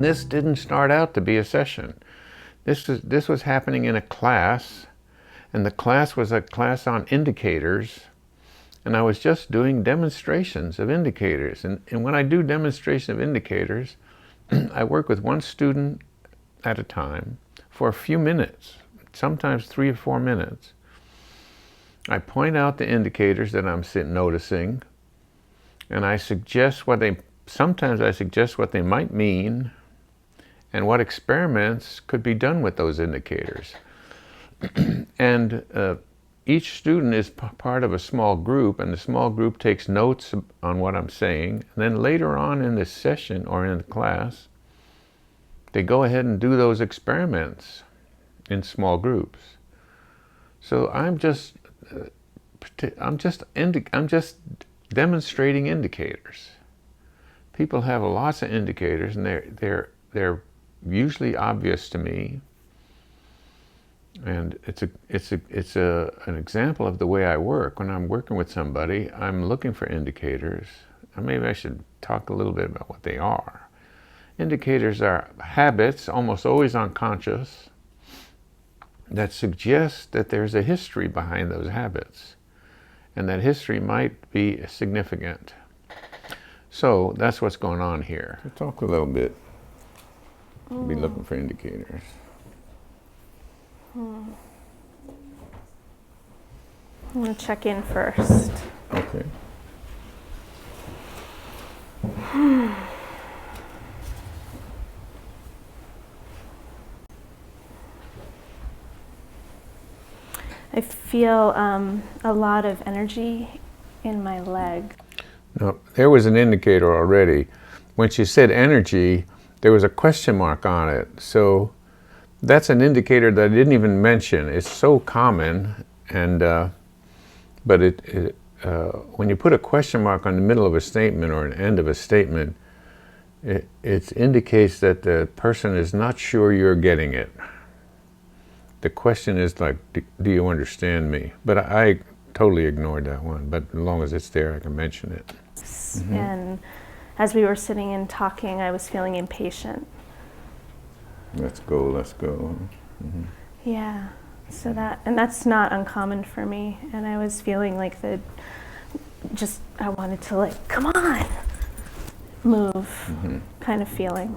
This didn't start out to be a session. This was happening in a class, and the class was a class on indicators, and I was just doing demonstrations of indicators. And when I do demonstration of indicators, I work with one student at a time for a few minutes, sometimes 3 or 4 minutes. I point out the indicators that I'm noticing, and I suggest sometimes I suggest what they might mean and what experiments could be done with those indicators. And each student is part of a small group, and the small group takes notes on what I'm saying. And then later on in the session or in the class, they go ahead and do those experiments in small groups. So I'm just demonstrating indicators. People have lots of indicators, and they're usually obvious to me. And it's an example of the way I work. When I'm working with somebody, I'm looking for indicators. Maybe I should talk a little bit about what they are. Indicators are habits, almost always unconscious, that suggest that there's a history behind those habits, and that history might be significant. So that's what's going on here. So talk a little bit. We'll be looking for indicators. I'm going to check in first. Okay. I feel a lot of energy in my leg. Now, there was an indicator already. When she said energy, there was a question mark on it. So that's an indicator that I didn't even mention. It's so common, and but when you put a question mark on the middle of a statement or an end of a statement, it indicates that the person is not sure you're getting it. The question is like, do you understand me? But I totally ignored that one, but as long as it's there, I can mention it. Mm-hmm. And as we were sitting and talking, I was feeling impatient. Let's go, let's go. Mm-hmm. Yeah, so that's not uncommon for me. And I was feeling like I wanted to like, come on, move, kind of feeling.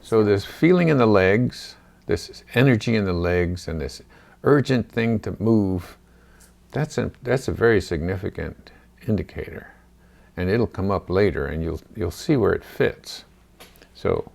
So this feeling in the legs, this energy in the legs, and this urgent thing to move, that's a very significant indicator. And it'll come up later, and you'll see where it fits. So